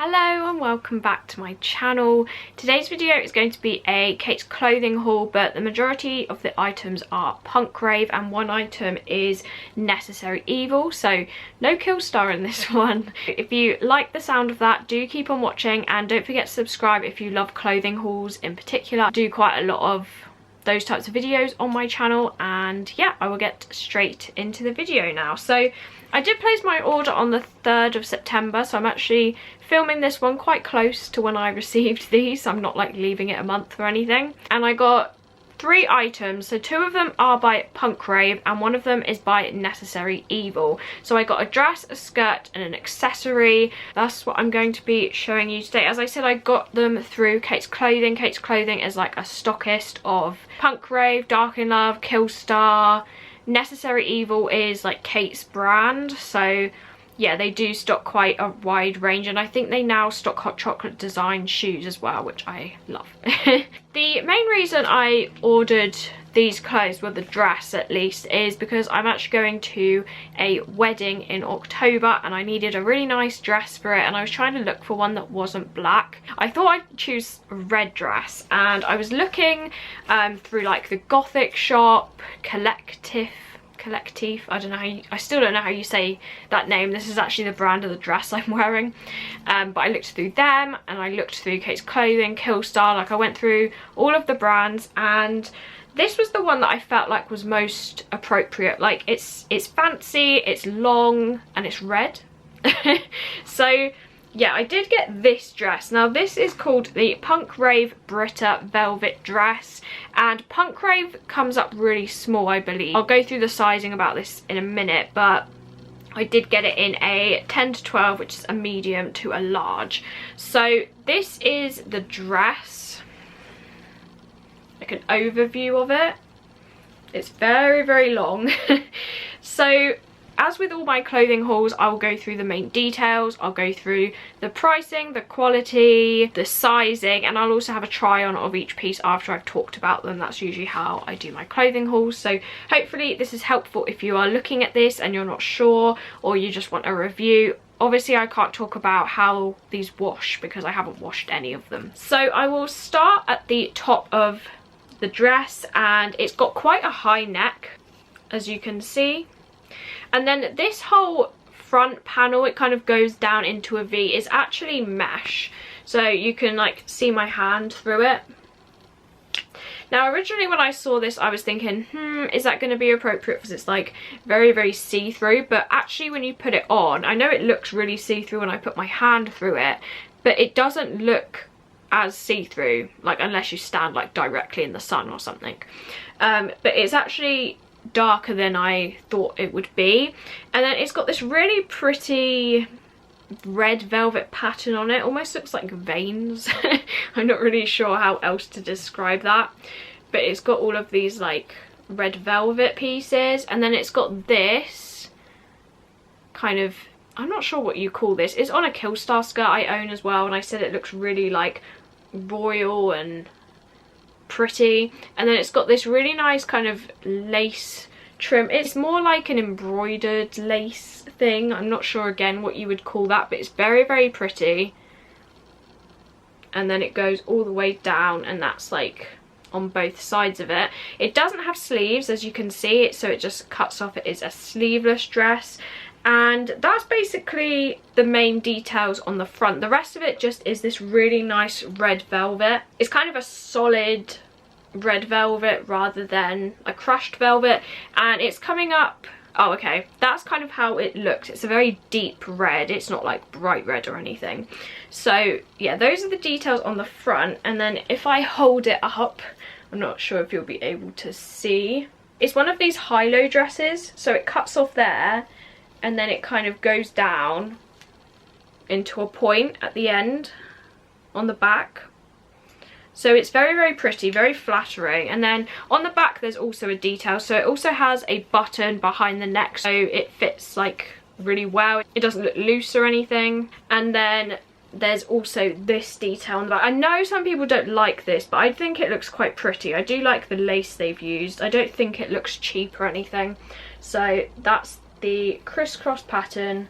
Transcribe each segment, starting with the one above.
Hello and welcome back to my channel. Today's video is going to be a Kate's clothing haul, but the majority of the items are Punk Rave and one item is Necessary Evil, so no KILLSTAR in this one. If you like the sound of that, do keep on watching and don't forget to subscribe if you love clothing hauls in particular. I do quite a lot of those types of videos on my channel, and yeah, I will get straight into the video now. So I did place my order on the 3rd of September, so I'm actually filming this one quite close to when I received these. I'm not like leaving it a month or anything. And I got 3 items, so 2 of them are by Punk Rave and one of them is by Necessary Evil. So I got a dress, a skirt and an accessory. That's what I'm going to be showing you today. As I said, I got them through Kate's Clothing. Kate's Clothing is like a stockist of Punk Rave, Dark in Love, KILLSTAR. Necessary Evil is like Kate's brand, so yeah, they do stock quite a wide range, and I think they now stock hot chocolate design shoes as well, which I love. The main reason I ordered these clothes, well the dress at least, is because I'm actually going to a wedding in October and I needed a really nice dress for it, and I was trying to look for one that wasn't black. I thought I'd choose a red dress, and I was looking through like the Gothic shop, Collectif, I don't know how I still don't know how you say that name. This is actually the brand of the dress I'm wearing, but I looked through them and I looked through Kate's Clothing, KILLSTAR, like I went through all of the brands, and this was the one that I felt like was most appropriate. Like it's fancy, it's long and it's red. So yeah, I did get this dress. Now this is called the Punk Rave Britta velvet dress, and Punk Rave comes up really small, I believe. I'll go through the sizing about this in a minute, but I did get it in a 10 to 12, which is a medium to a large. So this is the dress, like an overview of it. It's very, very long. So as with all my clothing hauls, I will go through the main details, I'll go through the pricing, the quality, the sizing, and I'll also have a try on of each piece after I've talked about them. That's usually how I do my clothing hauls, so hopefully this is helpful if you are looking at this and you're not sure, or you just want a review. Obviously I can't talk about how these wash because I haven't washed any of them. So I will start at the top of the dress, and it's got quite a high neck, as you can see. And then this whole front panel, it kind of goes down into a V, is actually mesh. So you can like see my hand through it. Now originally when I saw this I was thinking, is that going to be appropriate because it's like very, very see-through, but actually when you put it on, I know it looks really see-through when I put my hand through it, but it doesn't look as see-through, like unless you stand like directly in the sun or something. But it's actually darker than I thought it would be, and then it's got this really pretty red velvet pattern on it. Almost looks like veins. I'm not really sure how else to describe that, but it's got all of these like red velvet pieces, and then it's got this kind of, I'm not sure what you call this, it's on a KILLSTAR skirt I own as well, and I said it looks really like royal and pretty. And then it's got this really nice kind of lace trim. It's more like an embroidered lace thing. I'm not sure again what you would call that, but it's very, very pretty. And then it goes all the way down, and that's like on both sides of it. It doesn't have sleeves, as you can see, so it just cuts off. It is a sleeveless dress, and that's basically the main details on the front. The rest of it just is this really nice red velvet. It's kind of a solid red velvet rather than a crushed velvet, and it's coming up, oh okay, that's kind of how it looks. It's a very deep red, it's not like bright red or anything. So yeah, those are the details on the front, and then if I hold it up, I'm not sure if you'll be able to see, it's one of these high-low dresses, so it cuts off there and then it kind of goes down into a point at the end on the back. So it's very, very pretty, very flattering. And then on the back there's also a detail, so it also has a button behind the neck, so it fits like really well. It doesn't look loose or anything. And then there's also this detail on the back. I know some people don't like this, but I think it looks quite pretty. I do like the lace they've used. I don't think it looks cheap or anything. So that's the crisscross pattern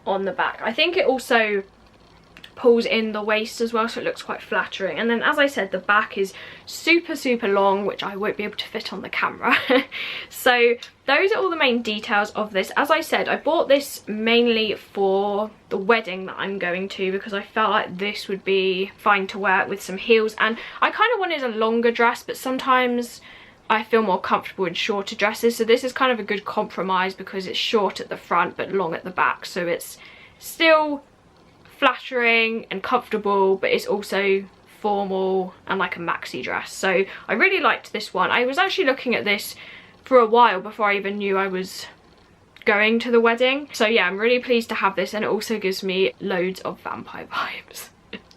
on the back. I think it also pulls in the waist as well, so it looks quite flattering. And then, as I said, the back is super long, which I won't be able to fit on the camera. So those are all the main details of this. As I said, I bought this mainly for the wedding that I'm going to, because I felt like this would be fine to wear with some heels, and I kind of wanted a longer dress, but sometimes I feel more comfortable in shorter dresses, so this is kind of a good compromise because it's short at the front but long at the back, so it's still flattering and comfortable, but it's also formal and like a maxi dress. So I really liked this one. I was actually looking at this for a while before I even knew I was going to the wedding, so yeah, I'm really pleased to have this, and it also gives me loads of vampire vibes.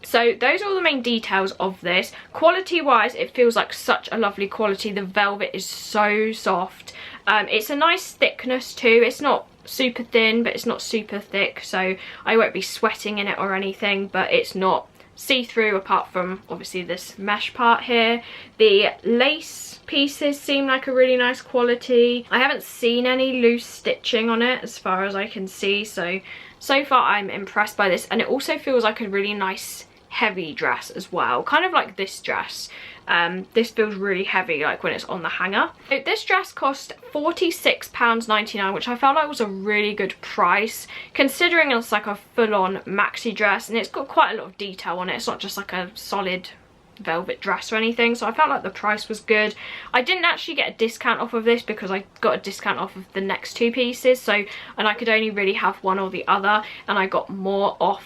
So those are all the main details of this. Quality wise, it feels like such a lovely quality. The velvet is so soft. It's a nice thickness too. It's not super thin, but it's not super thick, so I won't be sweating in it or anything, but it's not see-through apart from obviously this mesh part here. The lace pieces seem like a really nice quality. I haven't seen any loose stitching on it as far as I can see, so far I'm impressed by this. And it also feels like a really nice heavy dress as well, kind of like this dress. This feels really heavy, like when it's on the hanger. So this dress cost £46.99, which I felt like was a really good price considering it's like a full-on maxi dress, and it's got quite a lot of detail on it. It's not just like a solid velvet dress or anything, so I felt like the price was good. I didn't actually get a discount off of this because I got a discount off of the next two pieces, and I could only really have one or the other, and I got more off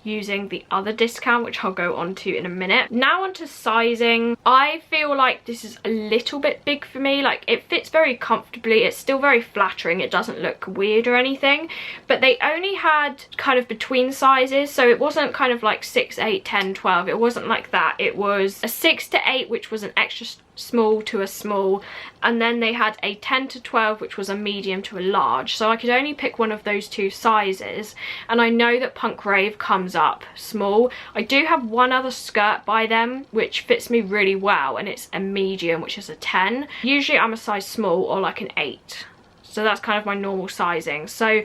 using the other discount, which I'll go on to in a minute. Now onto sizing. I feel like this is a little bit big for me. Like, it fits very comfortably, it's still very flattering, it doesn't look weird or anything, but they only had kind of between sizes, so it wasn't kind of like 6, 8, 10, 12, it wasn't like that. It was a 6 to 8, which was an extra small to a small, and then they had a 10 to 12, which was a medium to a large, so I could only pick one of those two sizes. And I know that Punk Rave comes up small. I do have one other skirt by them which fits me really well, and it's a medium, which is a 10. Usually I'm a size small or like an 8, so that's kind of my normal sizing. So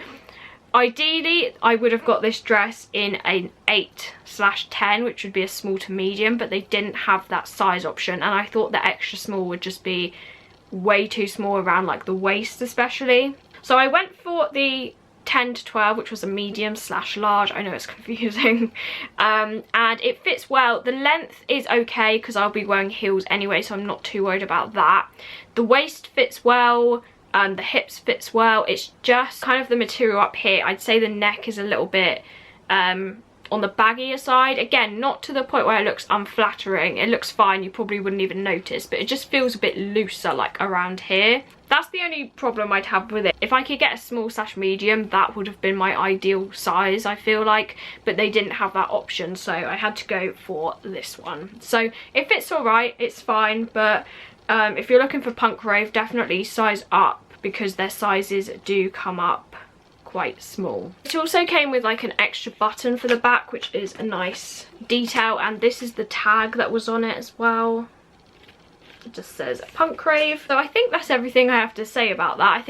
ideally I would have got this dress in an 8/10, which would be a small to medium, but they didn't have that size option, and I thought the extra small would just be way too small around like the waist especially. So I went for the 10 to 12, which was a medium/large. I know it's confusing. And it fits well. The length is okay because I'll be wearing heels anyway, so I'm not too worried about that. The waist fits well, and the hips fits well. It's just kind of the material up here. I'd say the neck is a little bit on the baggier side. Again, not to the point where it looks unflattering. It looks fine, you probably wouldn't even notice, but it just feels a bit looser like around here. That's the only problem I'd have with it. If I could get a small/medium, that would have been my ideal size, I feel like, but they didn't have that option, so I had to go for this one. So it fits alright, it's fine, but if you're looking for Punk Rave, definitely size up because their sizes do come up quite small. It also came with like an extra button for the back, which is a nice detail, and this is the tag that was on it as well. It just says Punk Rave. So I think that's everything I have to say about that.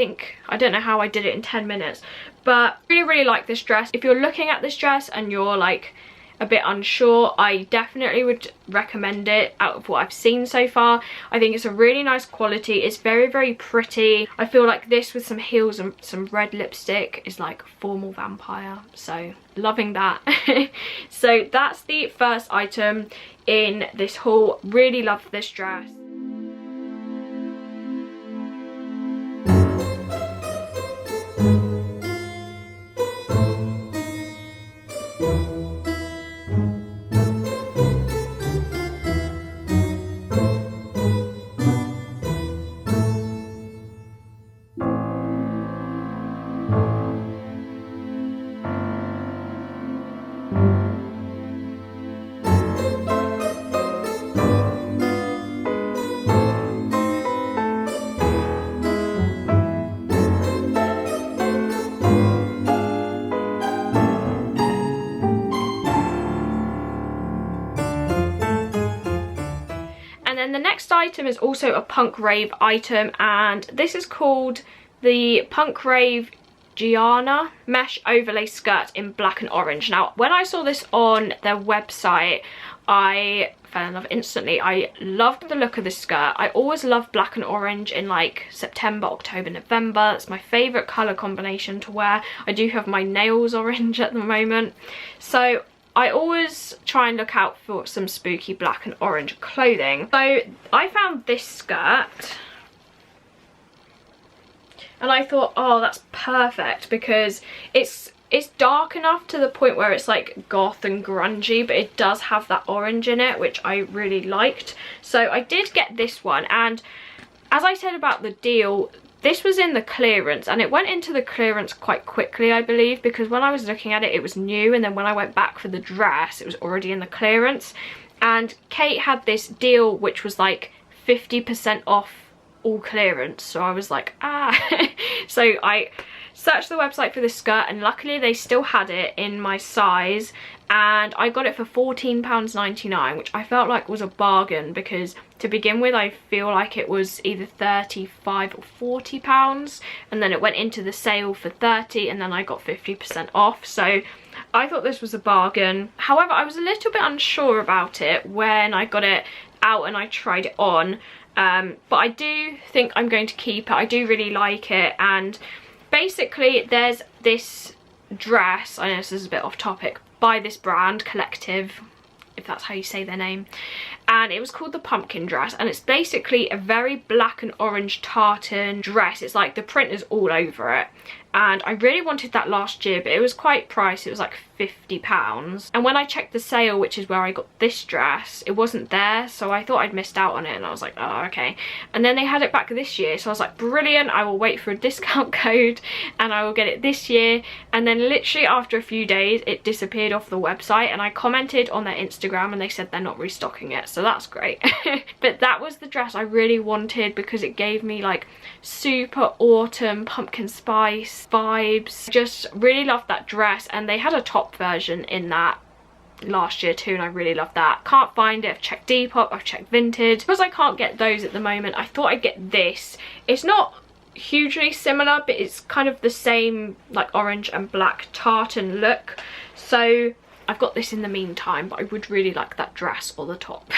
I don't know how I did it in 10 minutes, but really like this dress. If you're looking at this dress and you're like a bit unsure, I definitely would recommend it out of what I've seen so far. I think it's a really nice quality. It's very pretty. I feel like this with some heels and some red lipstick is like formal vampire, so loving that. So that's the first item in this haul. Really love this dress. then the next item is also a Punk Rave item, and this is called the Punk Rave Gianna mesh overlay skirt in black and orange. Now, when I saw this on their website, I fell in love instantly. I loved the look of this skirt. I always love black and orange in like September, October, November. It's my favourite colour combination to wear. I do have my nails orange at the moment. So I always try and look out for some spooky black and orange clothing. So I found this skirt and I thought, oh, that's perfect, because it's dark enough to the point where it's like goth and grungy, but it does have that orange in it, which I really liked. So I did get this one, and as I said about the deal, this was in the clearance, and it went into the clearance quite quickly, I believe, because when I was looking at it, it was new, and then when I went back for the dress, it was already in the clearance. And Kate had this deal which was like 50% off all clearance, so I was like, ah. So I searched the website for this skirt, and luckily they still had it in my size, and I got it for £14.99, which I felt like was a bargain, because to begin with I feel like it was either £35 or £40, and then it went into the sale for £30, and then I got 50% off. So I thought this was a bargain. However, I was a little bit unsure about it when I got it out and I tried it on, but I do think I'm going to keep it. I do really like it, and basically there's this dress, I know this is a bit off topic, by this brand, Collectif, if that's how you say their name, and it was called the pumpkin dress, and it's basically a very black and orange tartan dress. It's like the print is all over it, and I really wanted that last year, but it was quite pricey. It was like £50, and when I checked the sale, which is where I got this dress, it wasn't there, so I thought I'd missed out on it, and I was like, oh, okay. And then they had it back this year, so I was like, brilliant, I will wait for a discount code and I will get it this year. And then literally after a few days it disappeared off the website, and I commented on their Instagram and they said they're not restocking it, so that's great. But that was the dress I really wanted, because it gave me like super autumn pumpkin spice vibes. Just really loved that dress, and they had a top version in that last year too, and I really love that. Can't find it. I've checked Depop, I've checked Vintage. Because I can't get those at the moment, I thought I'd get this. It's not hugely similar, but it's kind of the same like orange and black tartan look, so I've got this in the meantime, but I would really like that dress or the top.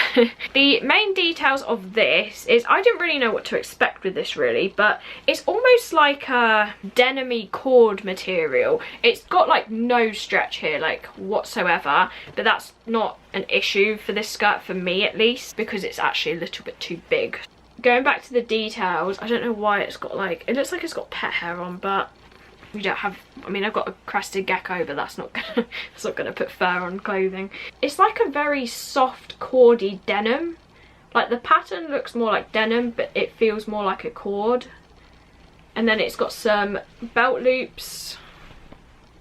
The main details of this is, I didn't really know what to expect with this really, but it's almost like a denim-y cord material. It's got like no stretch here like whatsoever, but that's not an issue for this skirt, for me at least, because it's actually a little bit too big. Going back to the details, I don't know why it's got like, it looks like it's got pet hair on, but we don't have, I mean, I've got a crested gecko, but that's not gonna put fur on clothing. It's like a very soft cordy denim. Like the pattern looks more like denim, but it feels more like a cord. And then it's got some belt loops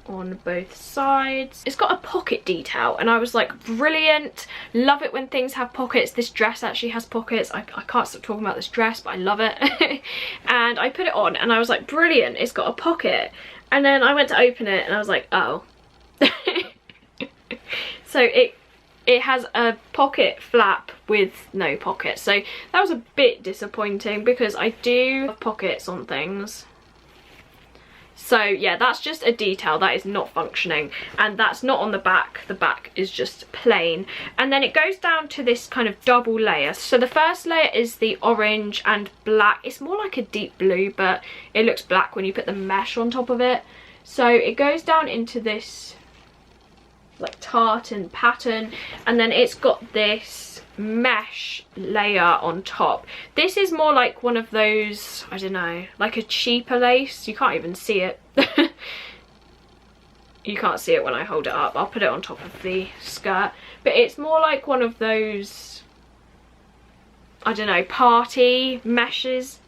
on both sides. It's got a pocket detail, and I was like, brilliant, love it when things have pockets. This dress actually has pockets. I can't stop talking about this dress, but I love it. And I put it on and I was like, brilliant, it's got a pocket. And then I went to open it and I was like, oh. So it has a pocket flap with no pocket, so that was a bit disappointing, because I do have pockets on things. So yeah, that's just a detail that is not functioning, and that's not on the back. The back is just plain. And then it goes down to this kind of double layer. So the first layer is the orange and black. It's more like a deep blue, but it looks black when you put the mesh on top of it. So it goes down into this like tartan pattern, and then it's got this mesh layer on top. This is more like one of those, I don't know, like a cheaper lace. You can't even see it. You can't see it when I hold it up. I'll put it on top of the skirt, but it's more like one of those, I don't know, party meshes.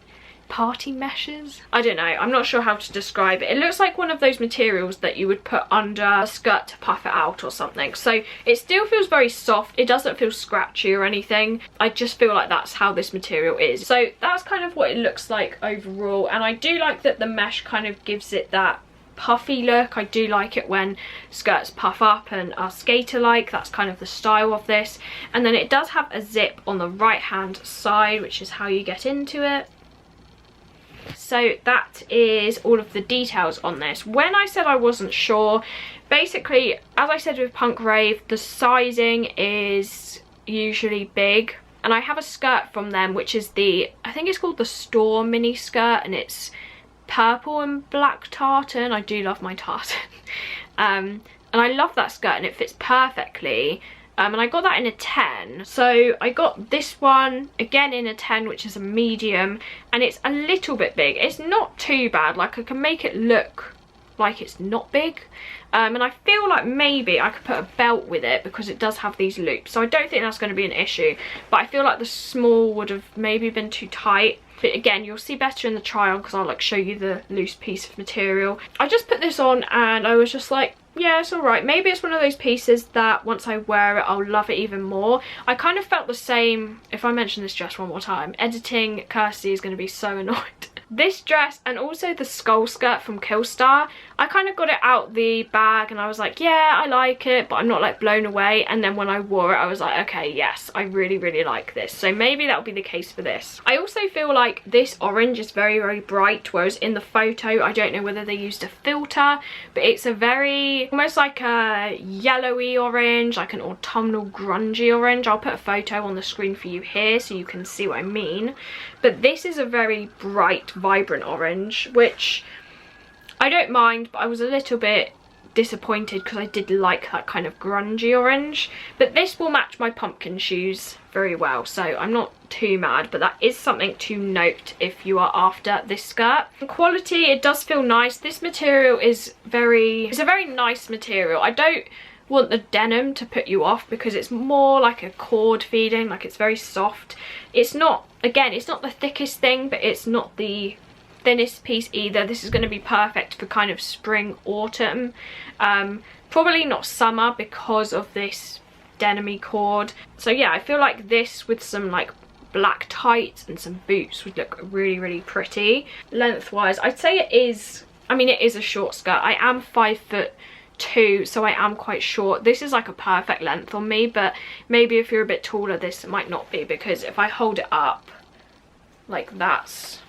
I don't know, I'm not sure how to describe it. It looks like one of those materials that you would put under a skirt to puff it out or something. So it still feels very soft. It doesn't feel scratchy or anything. I just feel like that's how this material is. So that's kind of what it looks like overall, and I do like that the mesh kind of gives it that puffy look. I do like it when skirts puff up and are skater-like. That's kind of the style of this. And then it does have a zip on the right hand side, which is how you get into it. so that is all of the details on this. When I said I wasn't sure, basically, as I said with Punk Rave, the sizing is usually big. And I have a skirt from them, which is the, I think it's called the Store mini skirt, and it's purple and black tartan. I do love my tartan. And I love that skirt and it fits perfectly. And I got that in a 10. So I got this one again in a 10, which is a medium, and it's a little bit big. It's not too bad, like I can make it look like it's not big. And I feel like maybe I could put a belt with it because it does have these loops, so I don't think that's going to be an issue. But I feel like the small would have maybe been too tight. But again, you'll see better in the trial because I'll like show you the loose piece of material. I just put this on and I was just like, yeah, it's alright. Maybe it's one of those pieces that once I wear it, I'll love it even more. I kind of felt the same, if I mention this dress one more time, editing Kirsty is going to be so annoyed. This dress and also the skull skirt from KILLSTAR, I kind of got it out the bag and I was like, yeah, I like it, but I'm not like blown away. And then when I wore it, I was like, okay, yes, I really, really like this. So maybe that'll be the case for this. I also feel like this orange is very, very bright, whereas in the photo, I don't know whether they used a filter, but it's a very, almost like a yellowy orange, like an autumnal grungy orange. I'll put a photo on the screen for you here so you can see what I mean. But this is a very bright, vibrant orange, which I don't mind, but I was a little bit disappointed because I did like that kind of grungy orange. But this will match my pumpkin shoes very well, so I'm not too mad. But that is something to note if you are after this skirt. The quality, it does feel nice. This material is it's a very nice material. I don't want the denim to put you off because it's more like a cord feeding, like it's very soft. It's not, again, it's not the thickest thing, but it's not the thinnest piece either. This is going to be perfect for kind of spring, autumn, probably not summer because of this denim-y cord. So yeah, I feel like this with some like black tights and some boots would look really, really pretty. Lengthwise, I'd say it is, I mean, it is a short skirt. I am 5'2", so I am quite short. This is like a perfect length on me, but maybe if you're a bit taller, this might not be, because if I hold it up like that's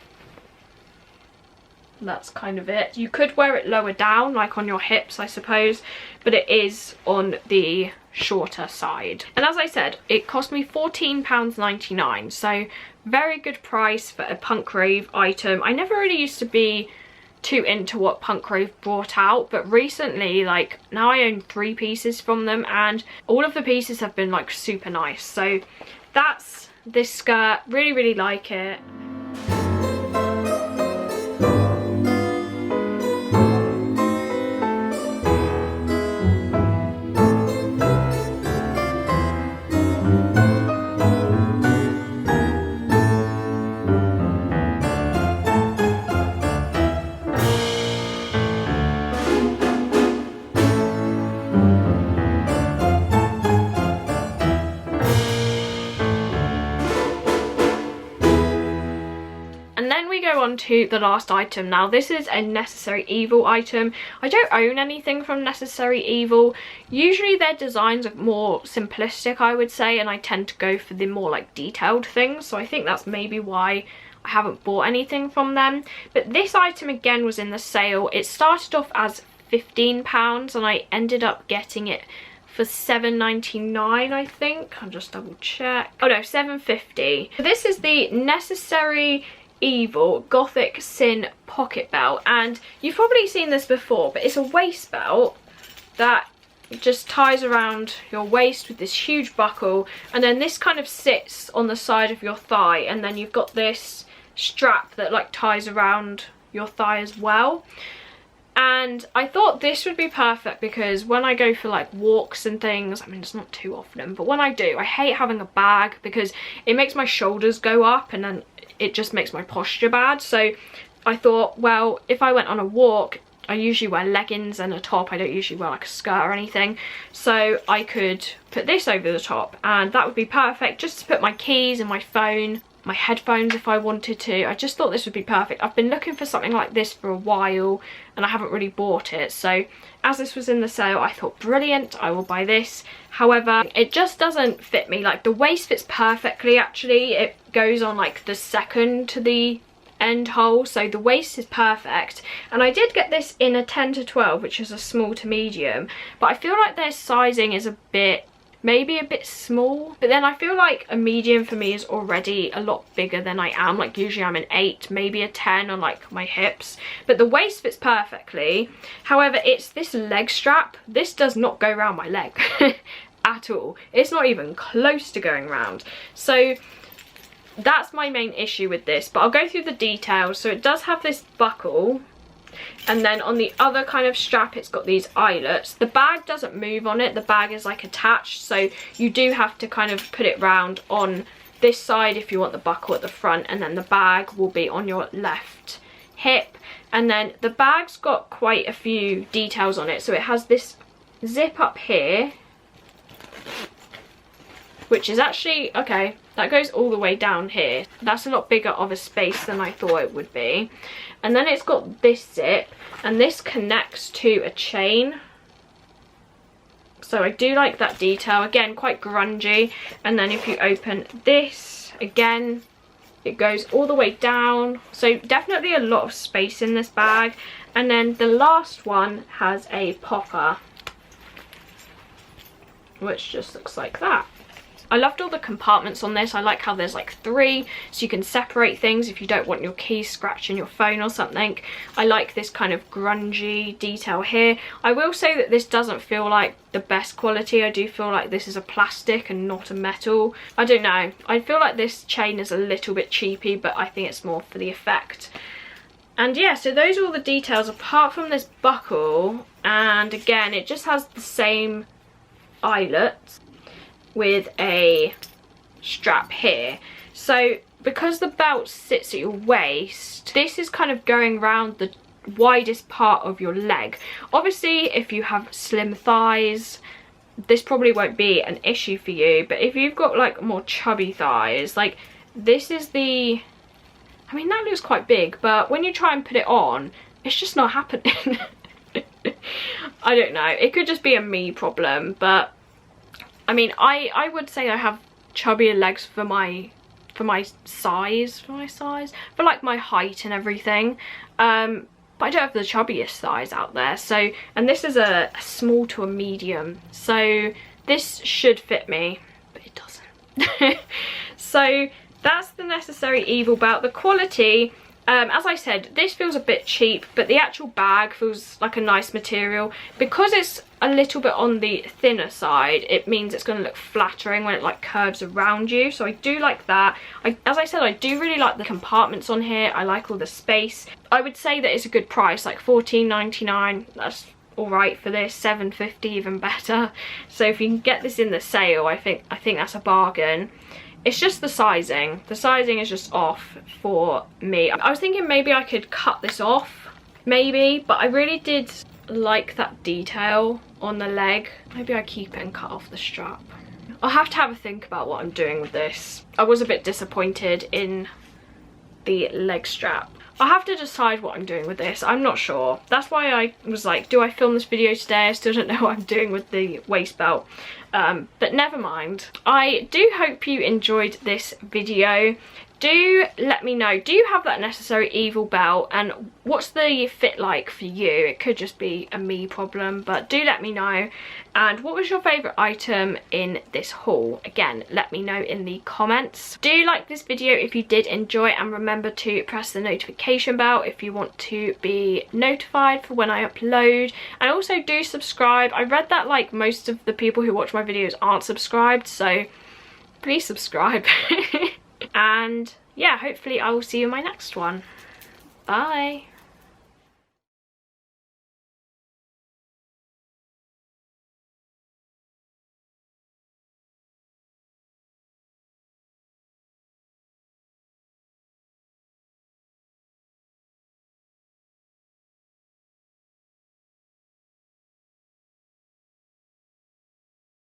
kind of it. You could wear it lower down, like on your hips, I suppose, but it is on the shorter side. And as I said, it cost me £14.99, so very good price for a Punk Rave item. I never really used to be too into what Punk Rave brought out, but recently, like, now I own 3 pieces from them and all of the pieces have been like super nice. So that's this skirt. Really, really like it. On to the last item. Now this is a Necessary Evil item. I don't own anything from Necessary Evil. Usually their designs are more simplistic, I would say, and I tend to go for the more like detailed things, so I think that's maybe why I haven't bought anything from them. But this item again was in the sale. It started off as £15 and I ended up getting it for £7.99, I think. I'll just double check. Oh no, £7.50. So this is the Necessary Evil Gothic Sin pocket belt, and you've probably seen this before, but it's a waist belt that just ties around your waist with this huge buckle, and then this kind of sits on the side of your thigh, and then you've got this strap that like ties around your thigh as well. And I thought this would be perfect because when I go for like walks and things, I mean it's not too often, but when I do, I hate having a bag because it makes my shoulders go up and then it just makes my posture bad. So I thought, well, if I went on a walk, I usually wear leggings and a top. I don't usually wear like a skirt or anything, so I could put this over the top and that would be perfect just to put my keys and my phone, my headphones if I wanted to. I just thought this would be perfect. I've been looking for something like this for a while and I haven't really bought it, so as this was in the sale I thought brilliant, I will buy this. However, it just doesn't fit me. Like the waist fits perfectly actually. It goes on like the second to the end hole, so the waist is perfect. And I did get this in a 10 to 12, which is a small to medium, but I feel like their sizing is a bit, maybe a bit small. But then I feel like a medium for me is already a lot bigger than I am. Like usually I'm an 8, maybe a 10 on like my hips, but the waist fits perfectly. However, it's this leg strap. This does not go around my leg at all. It's not even close to going round. So that's my main issue with this, but I'll go through the details. So it does have this buckle, and then on the other kind of strap it's got these eyelets. The bag doesn't move on it, the bag is like attached, so you do have to kind of put it round on this side if you want the buckle at the front, and then the bag will be on your left hip. And then the bag's got quite a few details on it. So it has this zip up here, which is actually, okay, that goes all the way down here. That's a lot bigger of a space than I thought it would be. And then it's got this zip, and this connects to a chain. So I do like that detail. Again, quite grungy. And then if you open this, again, it goes all the way down. So definitely a lot of space in this bag. And then the last one has a popper, which just looks like that. I loved all the compartments on this. I like how there's like 3, so you can separate things if you don't want your keys scratching your phone or something. I like this kind of grungy detail here. I will say that this doesn't feel like the best quality. I do feel like this is a plastic and not a metal. I don't know. I feel like this chain is a little bit cheapy, but I think it's more for the effect. And yeah, so those are all the details apart from this buckle. And again, it just has the same eyelets with a strap here. So because the belt sits at your waist, this is kind of going around the widest part of your leg. Obviously if you have slim thighs, this probably won't be an issue for you, but if you've got like more chubby thighs, like this is the, I mean that looks quite big, but when you try and put it on, it's just not happening. I don't know, it could just be a me problem, but I mean, I would say I have chubbier legs for my size, for like my height and everything. But I don't have the chubbiest thighs out there. So, and this is a small to a medium, so this should fit me, but it doesn't. So that's the Necessary Evil belt. The quality, as I said, this feels a bit cheap, but the actual bag feels like a nice material. Because it's a little bit on the thinner side, it means it's going to look flattering when it like curves around you, so I do like that. As I said, I do really like the compartments on here. I like all the space. I would say that it's a good price, like $14.99. That's all right for this. $7.50 even better. So if you can get this in the sale, I think that's a bargain. It's just the sizing. The sizing is just off for me. I was thinking maybe I could cut this off, maybe, but I really did like that detail on the leg. Maybe I keep it and cut off the strap. I'll have to have a think about what I'm doing with this. I was a bit disappointed in the leg strap. I'll have to decide what I'm doing with this. I'm not sure. That's why I was like, do I film this video today? I still don't know what I'm doing with the waist belt. But never mind. I do hope you enjoyed this video. Do let me know, do you have that Necessary Evil belt, and what's the fit like for you? It could just be a me problem, but do let me know. And what was your favourite item in this haul? Again, let me know in the comments. Do like this video if you did enjoy, and remember to press the notification bell if you want to be notified for when I upload. And also do subscribe. I read that like most of the people who watch my videos aren't subscribed, so please subscribe. And yeah, hopefully I will see you in my next one. Bye.